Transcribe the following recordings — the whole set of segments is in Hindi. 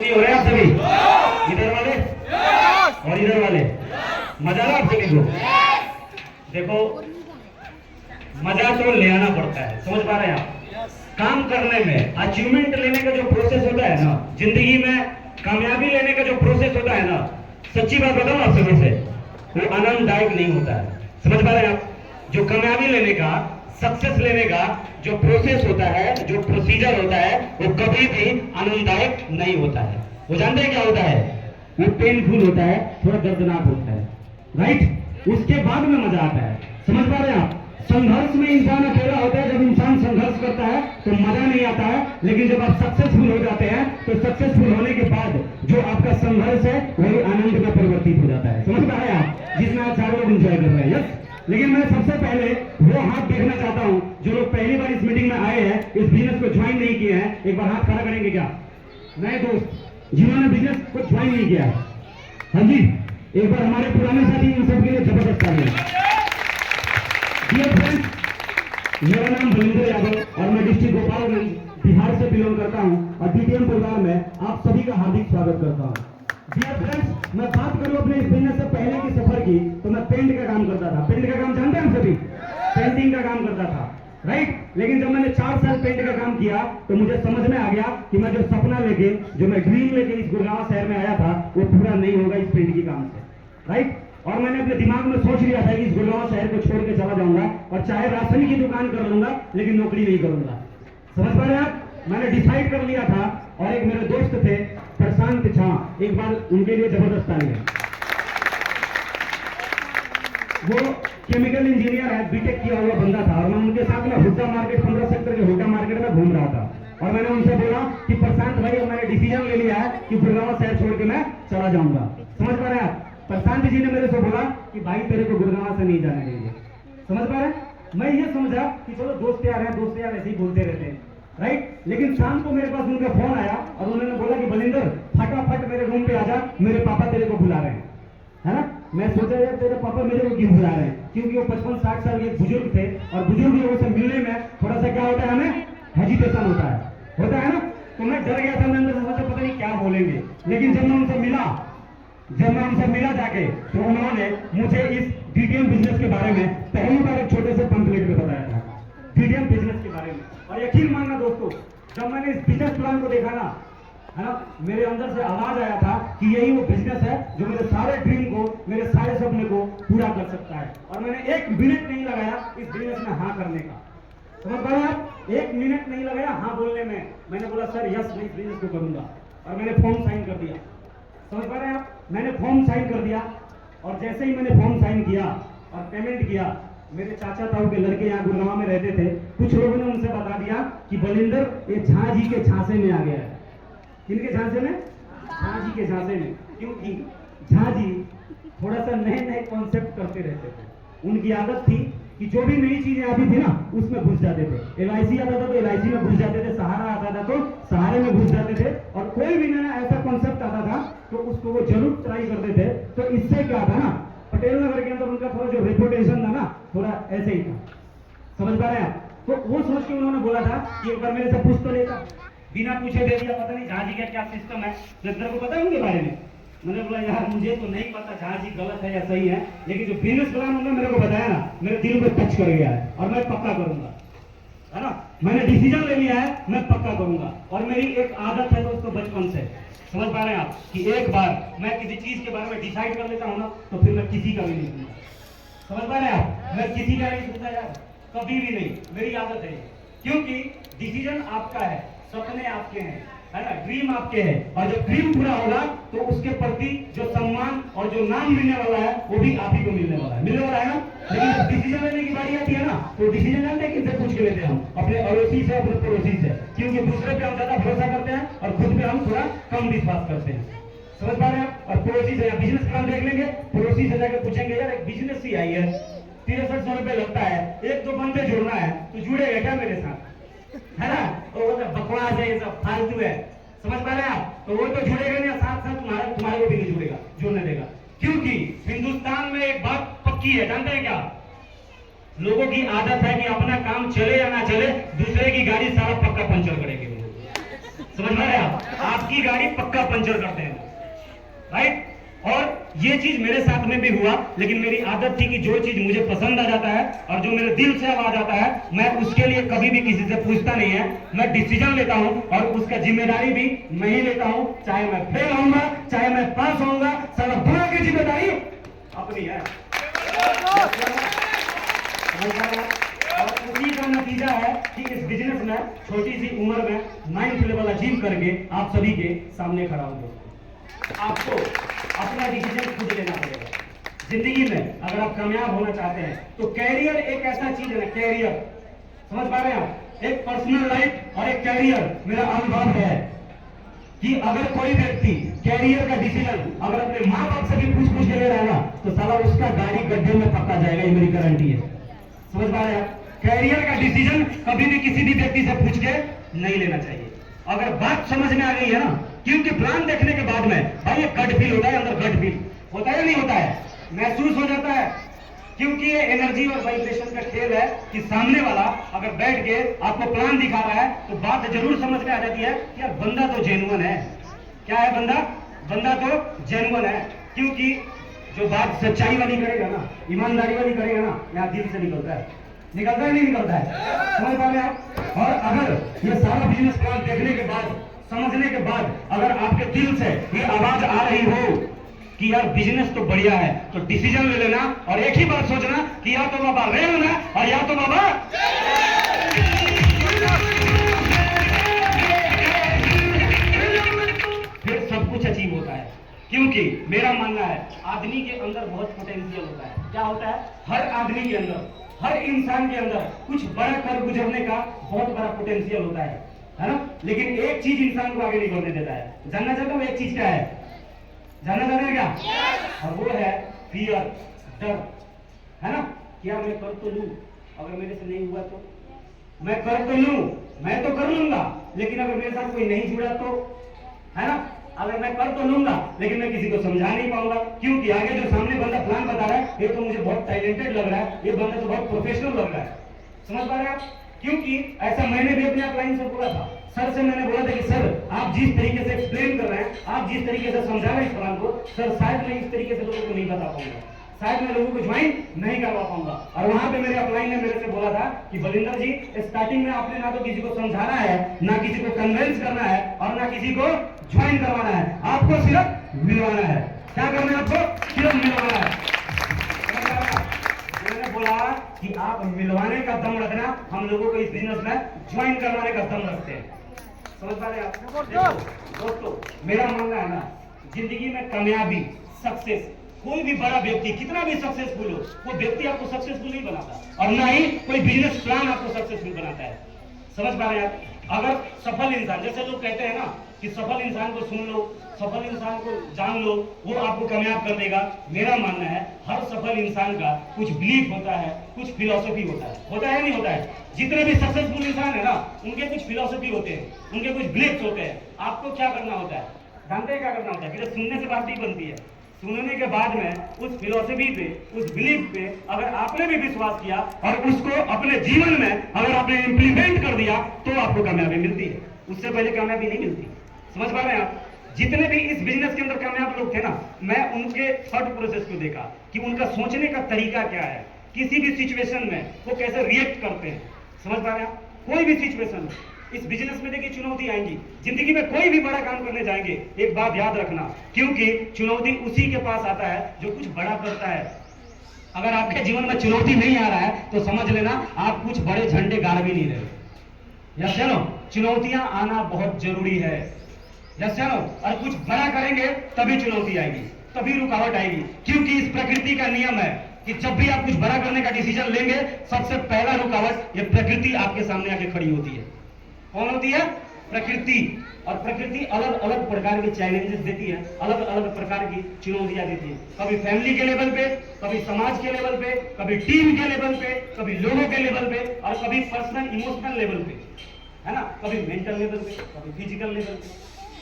हो रहे हैं आप सभी, इधर वाले और इधर वाले, मजा ना आप सभी को। देखो मजा तो ले आना पड़ता है, समझ पा रहे हैं आप। काम करने में अचीवमेंट लेने का जो प्रोसेस होता है ना, जिंदगी में कामयाबी लेने का जो प्रोसेस होता है ना, सच्ची बात बताऊं आप सभी से, वो आनंददायक नहीं होता है। समझ पा रहे हैं आप। जो कामयाबी लेने का, सक्सेस लेने का जो प्रोसेस होता है, जो प्रोसीजर होता है, वो कभी भी आनंददायक नहीं होता है। वो जानते हैं क्या होता है? वो पेनफुल होता है, थोड़ा दर्दनाक होता है, राइट। उसके बाद में मजा आता है। समझ पा रहे हैं आप। संघर्ष में इंसान अकेला होता है। जब इंसान संघर्ष करता है तो मजा नहीं आता है, लेकिन जब आप सक्सेसफुल हो जाते हैं तो सक्सेसफुल होने के बाद जो आपका संघर्ष है वही आनंद में परिवर्तित हो जाता है। समझ पा रहे हैं आप, जिसमें आज सारे लोग एंजॉय कर रहे हैं। यस। लेकिन मैं सबसे पहले वो हाथ देखना चाहता हूं जो लोग पहली बार इस मीटिंग में आए हैं, इस बिजनेस को ज्वाइन नहीं किए हैं। एक बार हाथ खड़ा करेंगे क्या नए दोस्त जिन्होंने बिजनेस को ज्वाइन नहीं किया? हाँ जी, एक बार हमारे पुराने साथी इन सबके लिए जबरदस्त तालियां। डियर फ्रेंड्स, मेरा नाम बलिंदर यादव और मैं डिस्ट्रिक्ट गोपालगंज बिहार से बिलोंग करता हूं और डीटीएम परिवार में आप सभी का हार्दिक स्वागत करता हूं। डियर फ्रेंड्स, मैं बात करूं अपने इस बिजनेस से पहले की सफर की, तो मैं पेंट का काम करता था। पेंट का काम जानते हैं सभी? पेंटिंग का काम करता था, राइट। लेकिन जब मैंने 4 साल पेंट का काम किया तो मुझे समझ में आ गया कि मैं जो सपना लेके, जो मैं ड्रीम लेके इस गुड़गांव शहर में आया था, वो पूरा नहीं होगा इस पेंट की काम से, राइट। और मैंने अपने दिमाग में सोच लिया था कि इस गुड़गांव शहर को छोड़ के चला जाऊंगा और चाहे राशन की दुकान कर लूंगा, लेकिन नौकरी नहीं करूंगा। समझ पा रहे हैं आप? मैंने डिसाइड कर लिया था। और एक मेरे दोस्त थे प्रशांत झा, एक बार उनके लिए जबरदस्त तालियां। वो केमिकल इंजीनियर है, बीटेक किया हुआ बंदा था और मैं उनके साथ में हुड्डा मार्केट 15 सेक्टर के हुड्डा मार्केट में घूम रहा था। और मैंने उनसे बोला कि प्रशांत भाई, अब मैंने डिसीजन ले लिया है कि गुड़गांव शहर छोड़ के मैं चला जाऊंगा। समझ पा रहे हैं आप? प्रशांत जी ने मेरे से बोला कि भाई तेरे को गुड़गांव से नहीं जाने देंगे। समझ पा रहे हैं? मैं ये समझा कि चलो दोस्त यार हैं, दोस्त यार ऐसे ही बोलते रहते हैं, राइट। लेकिन शाम को मेरे पास उनका फोन आया और उन्होंने बोला कि बलिंदर फटाफट मेरे रूम पे आजा, मेरे पापा तेरे को बुला रहे हैं, है ना। मैं सोचा यार तेरे पापा मेरे को क्यों बुला रहे हैं, क्योंकि वो 55-60 साल के बुजुर्ग थे और बुजुर्ग लोगों से मिलने में थोड़ा सा क्या होता है, हमें हेजिटेशन होता है ना। तो मैं डर गया था, मैं अंदर से सोचा पता नहीं क्या बोलेंगे। लेकिन जब मैं उनसे मिला जाके, तो उन्होंने मुझे इस डीटीएम बिजनेस के बारे में पहली बार एक छोटे से पंपलेट में बताया था, डीटीएम बिजनेस के बारे में। और यकीन मानना दोस्तों, जब मैंने इस बिजनेस प्लान को देखा ना, है ना, मेरे अंदर से आवाज आया था कि यही वो बिजनेस है जो मेरे सारे ड्रीम को, मेरे सारे सपने को पूरा कर सकता है। और मैंने 1 मिनट नहीं लगाया इस बिजनेस में हाँ करने का। समझ पाए आप? 1 मिनट नहीं लगाया हाँ बोलने में। मैंने बोला सर यस, मैं इस बिजनेस को करूंगा, और मैंने फॉर्म साइन कर दिया। समझ पा रहे हैं आप? मैंने फॉर्म साइन कर दिया और जैसे ही मैंने फॉर्म साइन किया और पेमेंट किया, मेरे चाचा ताऊ के लड़के यहाँ गुड़गांव में रहते थे, कुछ लोगों ने उनसे बता दिया कि बलिंदर ये झा जी के झांसे में आ गया है। किनके झांसे में? झा जी के झांसे में। क्योंकि झा जी थोड़ा सा नए कॉन्सेप्ट करते रहते थे। उनकी आदत थी कि जो भी नई चीजें आती थी ना, उसमें घुस जाते थे। LIC आता था तो LIC में घुस जाते थे, सहारा आता था तो सहारे में घुस जाते थे, और कोई भी नया ऐसा कॉन्सेप्ट आता था तो उसको वो जरूर ट्राई करते थे। तो इससे क्या था ना, पटेल नगर के अंदर उनका थोड़ा जो रेपुटेशन था ना, थोड़ा ऐसे ही था। समझ पा रहे हैं आप? तो वो सोच के उन्होंने बोला था कि एक बार मेरे से पूछ तो लेता, बिना पूछे दे दिया। पता नहीं झा जी का क्या सिस्टम है, तेरे को पता है उनके बारे में? मैंने बोला यार मुझे तो नहीं पता झा जी गलत है या सही है, लेकिन जो बिजनेस प्लान उन्होंने मेरे को बताया ना, मेरे दिल को टच कर गया है और मैं पक्का करूंगा, है ना। मैंने डिसीजन ले लिया है, मैं पक्का करूंगा। और मेरी एक आदत है दोस्तों बचपन से, समझ पा रहे हैं आप, कि एक बार मैं किसी चीज के बारे में डिसाइड कर लेता हूँ ना, तो फिर मैं किसी का भी नहीं सुनता। समझ पा रहे हैं आप? मैं किसी का नहीं सुनता यार, कभी भी नहीं। मेरी आदत है, क्योंकि डिसीजन आपका है, सपने आपके हैं, है ना, ड्रीम आपके हैं। और जब ड्रीम पूरा होगा तो उसके प्रति जो सम्मान और जो नाम मिलने वाला है वो भी आप ही को मिलने वाला है ना। लेकिन जब डिसीजन लेने की बारी आती है ना, तो डिसीजन जानते हैं किससे पूछ के लेते हैं? हम अपने अड़ोसी से, अपने पड़ोसी से। क्योंकि दूसरे पे हम ज्यादा भरोसा करते हैं और खुद पे हम थोड़ा कम विश्वास करते हैं। समझ पा रहे हैं? और पड़ोसी से बिजनेस प्लान देख लेंगे, पड़ोसी से जाकर पूछेंगे यार एक बिजनेस ही आई है, 6300 रुपए लगता है, 1-2 बंदे जुड़ना है, तो जुड़ेगा क्या मेरे साथ, है ना। तो वो बकवास है, ये सब फालतू है। समझ पा रहे हैं आप? तो वो तो जुड़ेगा नहीं, साथ साथ तुम्हारे को भी नहीं जुड़ेगा, जुड़ने देगा। क्योंकि हिंदुस्तान में एक बात पक्की है, जानते हैं क्या? लोगों की आदत है कि अपना काम चले या ना चले, दूसरे की गाड़ी सारा पक्का पंचर करेंगे। समझ पा रहे हैं आप? आपकी गाड़ी पक्का पंचर करते हैं, राइट। और ये चीज मेरे साथ में भी हुआ, लेकिन मेरी आदत थी कि जो चीज मुझे पसंद आ जाता है और जो मेरे दिल से आवाज आता है, मैं उसके लिए कभी भी किसी से पूछता नहीं है। मैं डिसीजन लेता हूं और उसका जिम्मेदारी भी मैं ही लेता हूं, चाहे मैं फेल होऊंगा चाहे मैं पास होऊंगा, सारा दोनों की जिम्मेदारी अपनी है। और उसी का नतीजा है कि इस बिजनेस में छोटी सी उम्र में 9th लेवल अचीव करके आप सभी के सामने खड़ा हूं। आपको अपना डिसीजन खुद लेना पड़ेगा जिंदगी में। अगर आप कामयाब होना चाहते हैं तो कैरियर एक ऐसा चीज है ना, कैरियर समझ पा रहे हैं आप, एक पर्सनल लाइफ और एक कैरियर। मेरा अनुभव है कि अगर कोई व्यक्ति कैरियर का डिसीजन अगर अपने माँ बाप से भी पूछ के ले रहा है ना, तो साला उसका गाड़ी गड्ढे में पक्का जाएगा, ये मेरी गारंटी है। समझ पा रहे हैं आप, कैरियर का डिसीजन कभी भी किसी भी व्यक्ति से पूछ के नहीं लेना चाहिए। अगर बात समझ में आ गई है ना, क्योंकि प्लान देखने के बाद में भाई ये गट फील होता है, अंदर गट फील होता है या नहीं होता है, महसूस हो जाता है। क्योंकि ये एनर्जी और वाइब्रेशन का खेल है कि सामने वाला अगर बैठ के आपको प्लान दिखा रहा है तो बात जरूर समझ में आ जाती है कि यार बंदा तो जेन्युइन है। क्या है बंदा तो जेन्युइन है। क्योंकि जो बात सच्चाई वाली करेगा ना, ईमानदारी वाली करेगा ना, यहाँ दिल से निकलता है नहीं निकलता है। समझ पा रहे आप। और अगर ये सारा बिजनेस प्लान देखने के बाद, समझने के बाद अगर आपके दिल से ये आवाज आ रही हो कि यार बिजनेस तो बढ़िया है, तो डिसीजन ले लेना और एक ही बात सोचना कि या तो बाबा रेल में और या तो बाबा फिर सब कुछ अचीव होता है। क्योंकि मेरा मानना है आदमी के अंदर बहुत पोटेंशियल होता है। क्या होता है? हर आदमी के अंदर, हर इंसान के अंदर कुछ बड़ा कर गुजरने का बहुत बड़ा पोटेंशियल होता है ना। लेकिन एक चीज इंसान को आगे नहीं बढ़ने देता है। जानना चाहता हूं एक चीज क्या है? जानना चाहते हैं क्या? और वो है फियर, डर, है ना। क्या मैं कर तो लूं, अगर मेरे से नहीं हुआ तो मैं कर तो लूं, मैं तो कर लूंगा, लेकिन अगर मेरे साथ कोई नहीं जुड़ा तो, है ना। अगर मैं कर तो लूंगा लेकिन मैं किसी को समझा नहीं पाऊंगा, क्योंकि आगे जो सामने बंदा प्लान बता रहा है ये तो मुझे बहुत टैलेंटेड लग रहा है, ये बंदा तो बहुत प्रोफेशनल लग रहा है। समझ पा रहे हैं आप? क्योंकि ऐसा मैंने भी अपने अपलाइन से बोला था, सर से मैंने बोला था कि सर आप जिस तरीके से एक्सप्लेन कर रहे हैं, आप जिस तरीके से समझा रहे हैं इस प्लान को, सर शायद मैं इस तरीके से लोगों को नहीं बता पाऊंगा, शायद मैं लोगों को ज्वाइन नहीं करवा पाऊंगा। और वहां पे मेरे अपलाइन ने मेरे से बोला था कि बलिंदर जी स्टार्टिंग में आपने ना तो किसी को समझाना है, ना किसी को कन्विंस करना है और ना किसी को ज्वाइन करवाना है, आपको सिर्फ मिलवाना है। क्या करना है? आपको सिर्फ मिलवाना है। मैंने बोला कि आप मिलवाने का दम रखना, हम लोगों को इस बिजनेस में ज्वाइन करवाने का दम रखते हैं। समझ पा रहे हैं आप? दोस्तों मेरा मानना है ना, जिंदगी में कामयाबी, सक्सेस, कोई भी बड़ा व्यक्ति कितना भी सक्सेसफुल हो, वो व्यक्ति आपको सक्सेसफुल नहीं बनाता और ना ही कोई बिजनेस प्लान आपको सक्सेसफुल बनाता है। समझ पा रहे हैं आप? अगर सफल इंसान, जैसे लोग कहते हैं ना कि सफल इंसान को सुन लो, सफल इंसान को जान लो, वो आपको कामयाब कर देगा। मेरा मानना है हर सफल इंसान का कुछ बिलीफ होता है, कुछ फिलॉसफी होता है नहीं होता है? जितने भी सक्सेसफुल इंसान है ना, उनके कुछ फिलॉसफी होते हैं, उनके कुछ बिलीफ होते हैं। आपको क्या करना होता है? जानते हैं क्या करना होता है? कि सुनने से बात नहीं बनती है, सुनने के बाद में उस फिलॉसफी पे, उस बिलीफ पे अगर आपने भी विश्वास किया और उसको अपने जीवन में अगर आपने इंप्लीमेंट कर दिया तो आपको कामयाबी मिलती है, उससे पहले कामयाबी नहीं मिलती। समझ पा रहे हैं आप? जितने भी इस बिजनेस के अंदर कामयाब लोग थे ना, मैं उनके थॉट प्रोसेस को देखा कि उनका सोचने का तरीका क्या है, किसी भी सिचुएशन में वो कैसे रिएक्ट करते हैं। समझ पा रहे हैं आप? कोई भी सिचुएशन, इस बिजनेस में देखिए चुनौती आएंगी, जिंदगी में कोई भी बड़ा काम करने जाएंगे, एक बात याद रखना, क्योंकि चुनौती उसी के पास आता है जो कुछ बड़ा करता है। अगर आपके जीवन में चुनौती नहीं आ रहा है तो समझ लेना आप कुछ बड़े झंडे गाड़ भी नहीं रहे। यस नो, चुनौतियां आना बहुत जरूरी है। यस नो, और कुछ बड़ा करेंगे तभी चुनौती आएगी, तभी रुकावट आएगी, क्योंकि इस प्रकृति का नियम है कि जब भी आप कुछ बड़ा करने का डिसीजन लेंगे, सबसे पहला रुकावट ये प्रकृति आपके सामने आके खड़ी होती है। कौन होती है? प्रकृति। और प्रकृति अलग अलग प्रकार के चैलेंजेस देती है, अलग अलग प्रकार की चुनौतियां देती है। कभी फैमिली के लेवल पे, कभी समाज के लेवल पे, कभी टीम के लेवल पे, कभी लोगों के लेवल पे और कभी पर्सनल इमोशनल लेवल पे, है ना, कभी मेंटल लेवल पे, कभी फिजिकल लेवल पे।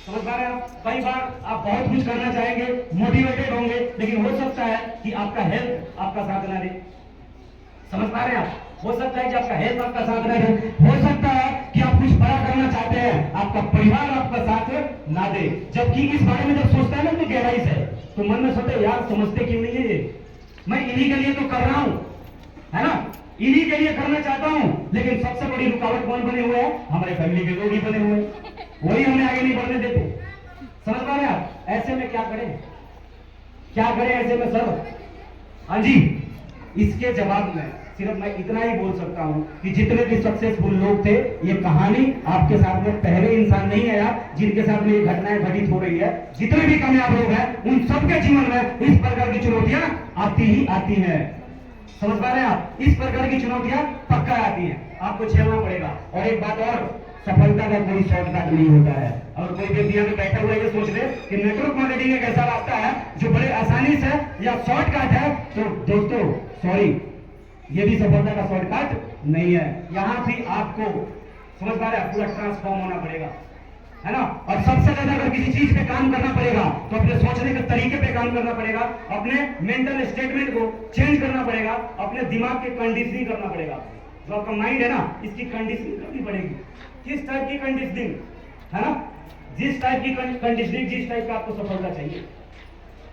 समझ पा रहे हैं आप? कई बार आप बहुत कुछ करना चाहेंगे, मोटिवेटेड होंगे, लेकिन हो सकता है कि आपका हेल्थ आपका साथ ना दे। समझ पा रहे हैं आप? हो सकता है कि आपका हेल्थ आपका साथ ना दे, हो सकता है कि आप कुछ बड़ा करना चाहते हैं, आपका परिवार आपका साथ ना दे। जबकि इस बारे में जब सोचता है ना तो गहराई से, तो मन में सोचते यार समझते क्यों नहीं है ये, मैं इन्हीं के लिए तो कर रहा हूं, है ना, इन्हीं के लिए करना चाहता हूं। लेकिन सबसे बड़ी रुकावट कौन बने हुए हैं? हमारे फैमिली के लोग ही बने हुए हैं, वही हमें आगे नहीं बढ़ने देते। समझ पा रहे हैं आप? ऐसे में क्या करें, क्या करें ऐसे में सर? हाँ जी, इसके जवाब में सिर्फ मैं इतना ही बोल सकता हूं कि जितने भी सक्सेसफुल लोग थे, ये कहानी आपके साथ में पहले इंसान नहीं आया जिनके साथ में ये घटनाएं घटित हो रही है। जितने भी कामयाब लोग हैं उन सबके जीवन में इस प्रकार की चुनौतियां आती ही आती हैं। समझ पा रहे हैं आप? इस प्रकार की चुनौतियां पक्का आती हैं, आपको झेलना पड़ेगा। और एक बात और, सफलता का कोई शॉर्टकट नहीं होता है। और कोई व्यक्ति यहाँ पे बैठा हुआ है सोच ले कि नेटवर्क मार्केटिंग एक ऐसा रास्ता है जो बड़े आसानी से या शॉर्टकट है, तो दोस्तों सॉरी, ये भी सफलता का शॉर्टकट नहीं है। यहाँ भी आपको समझ पा रहे हैं, पूरा ट्रांसफॉर्म होना पड़ेगा, है ना। और सबसे ज्यादा अगर किसी चीज पे काम करना पड़ेगा तो अपने सोचने के तरीके पे काम करना पड़ेगा, अपने मेंटल स्टेटमेंट को चेंज करना पड़ेगा, अपने दिमाग की कंडीशनिंग करना पड़ेगा। जो आपका माइंड है ना, इसकी कंडीशनिंग करनी पड़ेगी। किस टाइप की कंडीशनिंग, है ना, जिस टाइप की कंडीशनिंग, जिस टाइप का आपको सफलता चाहिए।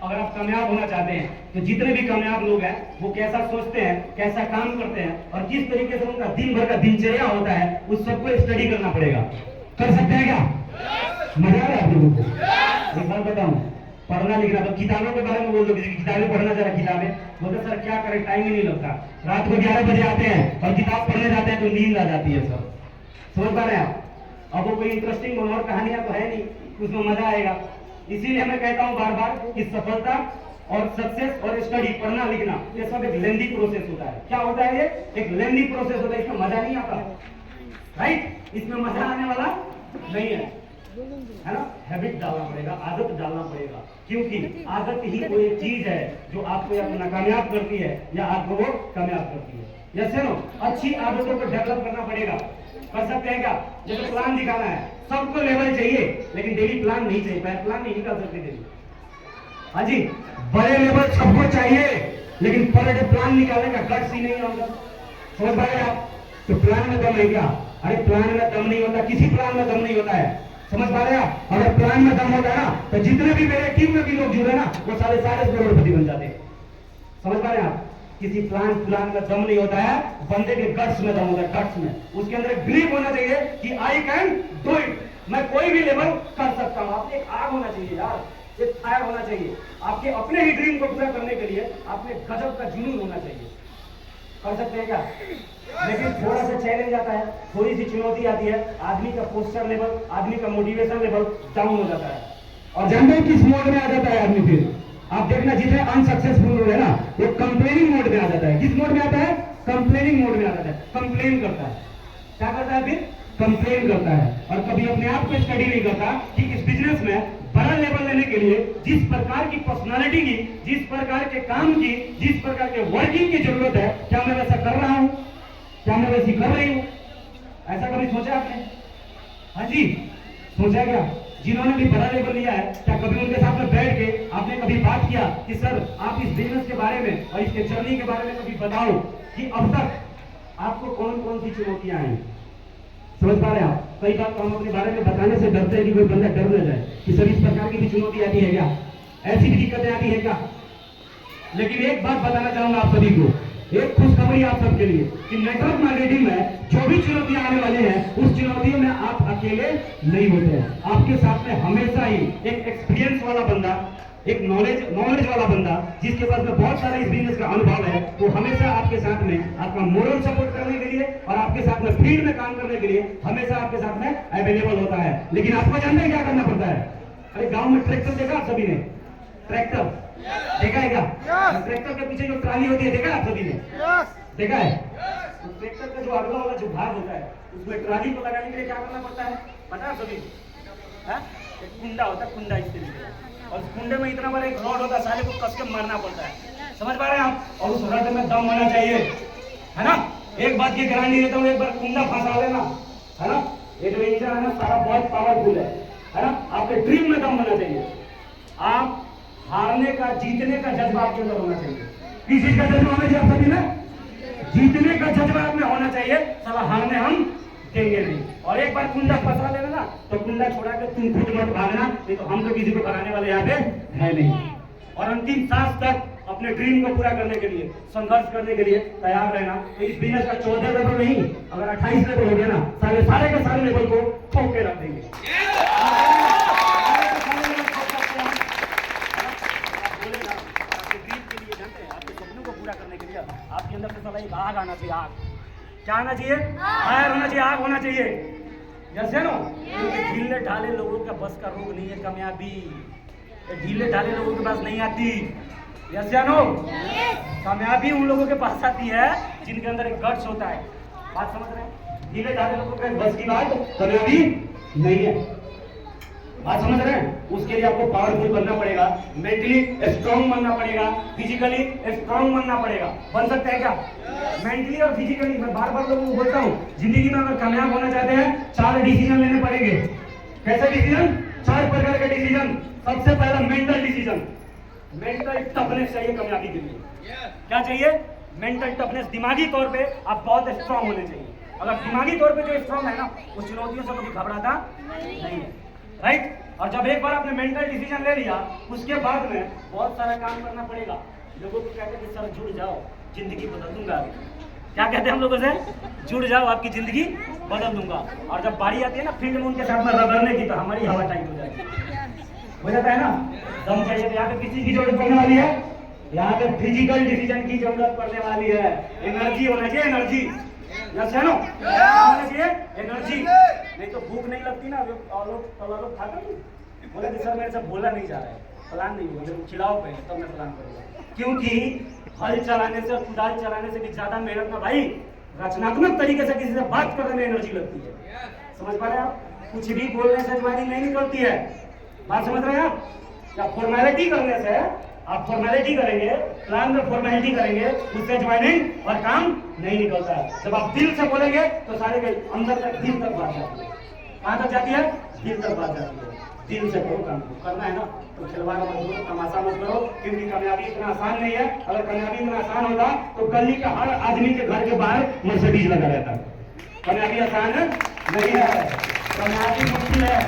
अगर आप कामयाब होना चाहते हैं तो जितने भी कामयाब लोग हैं वो कैसा सोचते हैं, कैसा काम करते हैं और किस तरीके से उनका दिन भर का दिनचर्या होता है, उस सबको स्टडी करना पड़ेगा। कर सकते हैं क्या? मजा आ रहा है आप लोगों को? एक बात बताऊं, पढ़ना लिखना तो किताबों के बारे में बोल दो, किताबें पढ़ना जरा, किताबें बोलते सर क्या करें, टाइम ही नहीं लगता। रात को 11 बजे आते हैं और किताब पढ़ने जाते हैं तो नींद आ जाती है सर। समझ पा रहे हैं आप? अब वो कोई इंटरेस्टिंग और कहानियां तो है नहीं, उसमें मजा आएगा। इसीलिए मैं कहता हूं बार बार कि सफलता और सक्सेस और स्टडी, पढ़ना लिखना, ये सब एक लेंदी प्रोसेस होता है। क्या होता है? ये एक लेंदी प्रोसेस होता है, इसमें मजा नहीं आता, राइट? इसमें मजा आने वाला नहीं है ना। हैबिट डालना पड़ेगा, आदत डालना पड़ेगा, क्योंकि आदत ही वो एक चीज है जो आपको या तो नाकामयाब करती है या आपको वो कामयाब करती है। जैसे नो अच्छी आदतों को डेवलप करना पड़ेगा। कर सकते हैं क्या? जैसे प्लान दिखाना है, सबको लेवल चाहिए लेकिन डेली प्लान नहीं चाहिए, प्लान नहीं निकाल सकते डेली। हाँ जी, बड़े लेवल सबको चाहिए लेकिन पर डे प्लान निकालने का गट्स ही नहीं होगा। समझ पा रहे आप? तो प्लान में दम है क्या? अरे प्लान में दम नहीं होता, किसी प्लान में दम नहीं होता है। समझ पा रहे आप? अगर प्लान में दम होता है ना तो जितने भी मेरे टीम में भी लोग जुड़े ना वो सारे करोड़पति बन जाते हैं। समझ पा रहे हैं आप? किसी प्लान में दम नहीं होता है, बंदे के गट्स में दम होता है, गट्स में। उसके अंदर एक बिलीव होना चाहिए कि आई कैन डू इट, मैं कोई भी लेवल कर सकता हूं। आपने एक आग होना चाहिए यार, एक फायर होना चाहिए। आपके अपने ही ड्रीम को पूरा करने के लिए आपने गजब का जुनून होना चाहिए। कर सकते हैं क्या? लेकिन थोड़ा सा चैलेंज आता है, थोड़ी सी चुनौती आती है, आदमी का पोस्टर लेवल, आदमी का मोटिवेशन लेवल डाउन हो जाता है। और जानते हैं किस मोड में आ जाता है आदमी? फिर आप देखना जितने अनसक्सेसफुल लोग है ना वो कंप्लेनिंग मोड में आ जाता है। किस मोड में आता है? कंप्लेनिंग मोड में आ जाता है, कंप्लेन करता है। क्या करता है? फिर कंप्लेन करता है और कभी अपने आप को स्टडी नहीं करता कि इस बिजनेस में बड़ा लेवल लेने के लिए जिस प्रकार की पर्सनालिटी की, जिस प्रकार के काम की, जिस प्रकार के वर्किंग की जरूरत है, क्या मैं वैसा कर रहा हूं? क्या मैं वैसी कर रही हूं? ऐसा कभी सोचा आपने? हाँ जी, सोचा क्या? जिन्होंने भी बड़ा लेवल लिया है, क्या कभी उनके साथ में बैठ के आपने कभी बात किया कि सर आप इस बिजनेस के बारे में और इसके जर्नी के बारे में कभी बताओ कि अब तक आपको कौन कौन सी चुनौतियां आई? समझ पा रहे हैं आप? कई बार तो हम अपने बारे में बताने से डरते हैं कि कोई बंदा डर न जाए कि सर इस प्रकार की भी चुनौती आती है क्या, ऐसी भी दिक्कतें आती है क्या। लेकिन एक बात बताना चाहूंगा आप सभी को, एक खुशखबरी आप सबके लिए कि नेटवर्क मार्केटिंग में जो भी चुनौतियां आने वाले हैं उस चुनौतियों में आप अकेले नहीं होते हैं। आपके साथ में हमेशा ही एक एक्सपीरियंस वाला बंदा, एक नॉलेज वाला बंदा जिसके पास में बहुत सारा इस बिजनेस का अनुभव है, वो हमेशा आपके साथ में आपका मोरल सपोर्ट करने के लिए और आपके साथ में फील्ड में काम करने के लिए हमेशा आपके साथ में अवेलेबल होता है। लेकिन आपको जानते हैं क्या करना पड़ता है? अरे गाँव में ट्रैक्टर देखा आप सभी ने? ट्रैक्टर देखा है क्या? ट्रैक्टर के पीछे जो ट्राली होती है देखा आप सभी ने? देखा है? तो ट्रैक्टर का जो अगला वाला जो भाग होता है उसमें ट्राली को लगाने के लिए क्या करना पड़ता है पता है सभी? एक कुंडा होता है, कुंडा इस तरीके, और उस कुंडे में इतना बड़ा एक रॉड होता है, साले को कस के मारना पड़ता है। समझ पा रहे हैं आप? और उस रॉड में दम होना चाहिए, है ना। एक बात की गारंटी देता हूँ, एक बार कुंडा फंसा लेना, है ना, ये जो इंजन है ना सारा बहुत पावरफुल है ना। आपके ड्रीम में दम होना चाहिए। आप हारने का, जीतने का जज्बा आपके अंदर होना चाहिए। किस चीज का जज्बा होना चाहिए आप सभी में? जीतने का जज्बा में होना चाहिए। साला हारने हम देंगे नहीं। और एक बार कुंडा फंसा लेना ना तो कुंडा छोड़ा के तुम खुद मत भागना, नहीं तो हम तो किसी को भगाने वाले यहाँ पे है नहीं। और अंतिम सांस तक अपने ड्रीम को पूरा करने के लिए, संघर्ष करने के लिए तैयार रहना। तो इस बिजनेस का 14 लेवल नहीं, अगर 28 लेवल हो गया ना, सारे के सारे लेवल को ठोक के रख देंगे। आपके सपनों को पूरा करने के लिए आपके अंदर से साला एक आग आना चाहिए। आग क्या आना चाहिए? फायर होना चाहिए, आग होना चाहिए। जैसे नो ढीले ढाले लोगों का बस का रोग नहीं है कामयाबी, ढीले ढाले लोगों के पास नहीं आती। यस या नो? कामयाबी उन लोगों के पास आती है जिनके अंदर एक गट्स होता है। बात समझ रहे हैं? ढीले ढाले लोगों के बस की बात कामयाबी नहीं है। बात समझ रहे हैं? उसके लिए आपको पावरफुल बनना पड़ेगा, मेंटली स्ट्रांग बनना पड़ेगा, फिजिकली स्ट्रांग बनना पड़ेगा। बन सकते हैं क्या? मेंटली और फिजिकली। मैं बार बार लोगों को बोलता हूँ, जिंदगी में अगर कामयाब होना चाहते हैं 4 डिसीजन लेने पड़ेंगे। कैसे डिसीजन? 4 प्रकार के डिसीजन। सबसे पहला मेंटल डिसीजन। मेंटल टफनेस चाहिए कामयाबी के लिए। क्या चाहिए? Mental toughness. दिमागी तौर पे आप बहुत स्ट्रांग होने चाहिए। अगर दिमागी तौर पे जो स्ट्रांग है ना, वो चुनौतियों से कभी घबराता नहीं है, राइट? और जब एक बार आपने मेंटल डिसीजन ले लिया, उसके बाद में बहुत सारा काम करना पड़ेगा। लोगों को कहते हैं कि सर जुड़ जाओ, जिंदगी बदल दूंगा। क्या कहते हैं हम लोगों से? जुड़ जाओ, आपकी जिंदगी बदल दूंगा। और जब बारी आती है ना फील्ड में उनके साथ में रगड़ने की, तो हमारी हवा टाइट हो जाती है, हो जाता है ना। दम चाहिए। तो यहाँ पे किसी की जरूरत पड़ने वाली है? यहाँ पे फिजिकल डिसीजन की जरूरत पड़ने वाली है। एनर्जी होना चाहिए, एनर्जी। यस है नो? होना चाहिए एनर्जी। नहीं तो भूख नहीं लगती ना, लोग खाते नहीं। बोले कि सर मेरे से बोला नहीं जा रहा है, प्लान नहीं हुआ, जब खिलाओ पहले तब मैं प्लान करूँगा। क्योंकि हल चलाने से, कुदाल चलाने से भी ज्यादा मेहनत ना भाई, रचनात्मक तरीके से किसी से बात करने में एनर्जी लगती है। समझ पा रहे हैं आप? कुछ भी बोलने से ज्वाइनिंग नहीं निकलती है। बात समझ रहे हैं आप? क्या फॉर्मेलिटी करने से आप फॉर्मेलिटी करेंगे, प्लान में फॉर्मेलिटी करेंगे, उससे ज्वाइनिंग और काम नहीं निकलता है। जब आप दिल से बोलेंगे तो सारे के अंदर तक, दिल तक बात जाती है। कहाँ तक जाती है? दिल तक बात जाती है। दिल से करो काम को। करना है ना तो खिलवाड़ मत करो, तमाशा मत करो, क्योंकि कामयाबी इतना आसान नहीं है। अगर कामयाबी इतना आसान होता तो गली का हर आदमी के घर के बाहर मर्सिडीज लगा रहता। कामयाबी आसान नहीं है, कामयाबी मुश्किल है।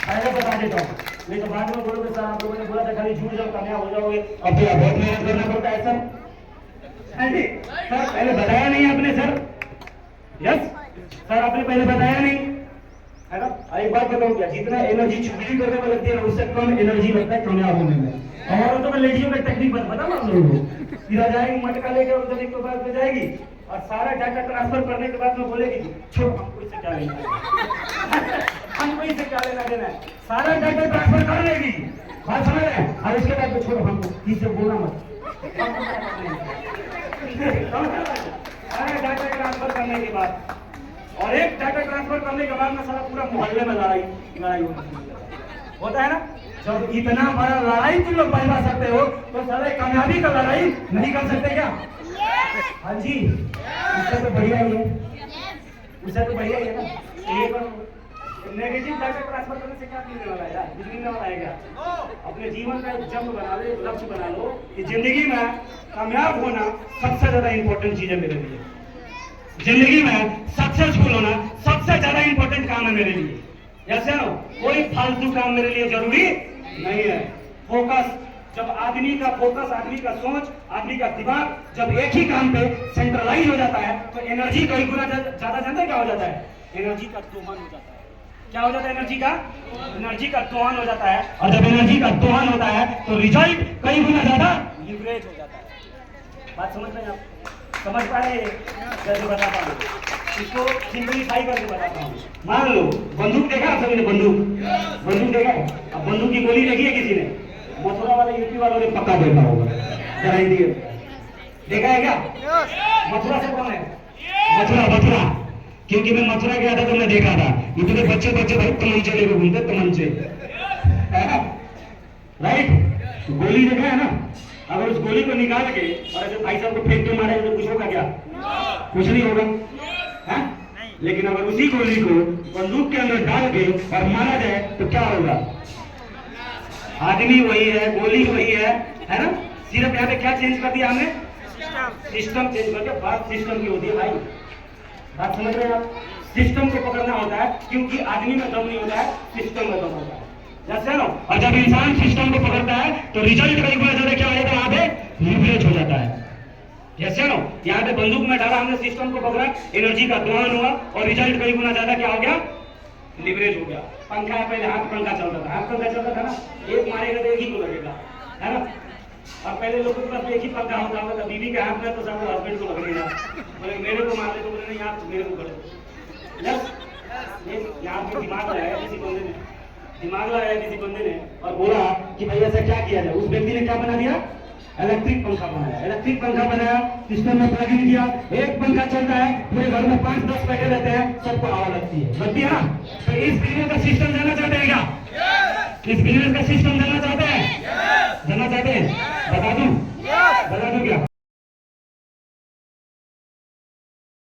पहले बता देता हूँ, नहीं तो बाद में बोलोगे सर आप लोगों ने बोला था खाली झूठ जाओ कामयाब हो जाओगे। अब तो बहुत मेहनत करना पड़ता है सर। सर पहले बताया नहीं आपने सर। यस सर, आपने पहले बताया नहीं, है ना। एक बात बताऊं क्या, जितना एनर्जी चुगली करने में लगती है ना, उससे कम एनर्जी लगता है कामयाब होने में। और तो मैं लेडीजों का टेक्निक बता आप लोगों को। सीधा जाएगी, मटका लेके उधर एक बार जाएगी और सारा डाटा ट्रांसफर करने के बाद में बोलेगी छोड़, हमको इससे क्या लेना है, हमको इससे क्या लेना देना है। सारा डाटा ट्रांसफर कर लेगी, बात समझ रहे हैं। और उसके बाद छोड़ो, हमको इससे बोलना मत। सारा डाटा ट्रांसफर करने के बाद, और एक डाटा ट्रांसफर करने के बाद में सारा पूरा मोहल्ले में लड़ाई होता है ना। जब इतना बड़ा लड़ाई तुम लोग पहला सकते हो तो सारे कामयाबी का लड़ाई नहीं कर सकते क्या? हाँ जी, उससे तो बढ़िया ही है, उससे तो बढ़िया ही है ना। नेगेटिव डाटा ट्रांसफर करने से क्या मिलने वाला है यार? कुछ मिलने वाला है क्या? अपने जीवन का एक जंग बना लो, लक्ष्य बना लो कि जिंदगी में कामयाब होना सबसे ज्यादा इंपॉर्टेंट चीज है मेरे लिए। जिंदगी में सक्सेसफुल होना सबसे ज्यादा इंपॉर्टेंट काम है मेरे लिए। ऐसे ना कोई फालतू काम मेरे लिए जरूरी नहीं है। फोकस, जब आदमी का फोकस, आदमी का सोच, आदमी का दिमाग जब एक ही काम पे सेंट्रलाइज हो जाता है तो एनर्जी कई गुना ज्यादा जानते हैं क्या हो जाता है? एनर्जी का दोहन हो जाता है। क्या हो जाता है? एनर्जी का दोहन हो जाता है। और जब एनर्जी का दोहन होता है तो रिजल्ट कई गुना ज्यादा लीवरेज हो जाता है। बात समझ रहे हैं आप? समझ पा रहे? जैसे बताता हूँ इसको, सिंपलीफाई करके बताता हूँ। मान लो बंदूक देखा आप सभी ने? बंदूक देखा? अब बंदूक की गोली देखी है किसी ने? मथुरा वाले, यूपी वालों ने पक्का देखा होगा। जरा इंडिया देखा है क्या? मथुरा से कौन है? मथुरा, क्योंकि मैं मथुरा गया था तो मैं देखा था इतने बच्चे भाई तमंचे लेके घूमते, तमंचे, राइट? गोली देखा है ना? अगर उस गोली को निकाल के और ऐसे भाई साहब को फेंक के मारे तो कुछ होगा क्या? कुछ नहीं होगा, है? लेकिन अगर उसी गोली को बंदूक के अंदर डाल के और मारा जाए तो क्या होगा? आदमी वही है, गोली वही है ना? सिर्फ यहाँ पे क्या चेंज कर दिया हमने? सिस्टम चेंज करके बात सिस्टम की होती है भाई। बात समझ रहे हैं आप? सिस्टम को पकड़ना होता है, क्योंकि आदमी में दम नहीं होता है, सिस्टम में दम होता है। जैसे ना, और जब इंसान सिस्टम को पकड़ता है तो रिजल्ट कई गुना ज्यादा क्या हो जाता है, वहां पे लीवरेज हो जाता है। जैसे ना, यहाँ पे बंदूक में डाला, हमने सिस्टम को पकड़ा, एनर्जी का दोहन हुआ और रिजल्ट कई गुना ज्यादा क्या हो गया, लीवरेज हो गया। पंखा है, पहले हाथ पंखा चलता था, हाथ पंखा चलता था ना, एक मारेगा तो एक ही को लगेगा, है ना। और पहले लोगों के पास एक ही पंखा होता था, बीवी के हाथ में तो सब हस्बैंड को लगेगा, बोले मेरे को मार दे, तो बोले नहीं आप मेरे को करे। यहाँ पे दिमाग लगाया किसी बंदे ने, दिमाग लगाया किसी बंदे ने और बोला कि भाई ऐसा क्या किया जाए। उस व्यक्ति ने क्या बना दिया, इलेक्ट्रिक पंखा बनाया। इलेक्ट्रिक पंखा बनाया, सिस्टम में प्लग इन किया, एक पंखा चलता है, पूरे घर में 5-10 बैठे रहते हैं, सबको हवा लगती है ना। तो इस बिजनेस का सिस्टम देना चाहते हैं क्या? इस बिजनेस का सिस्टम देना चाहते हैं?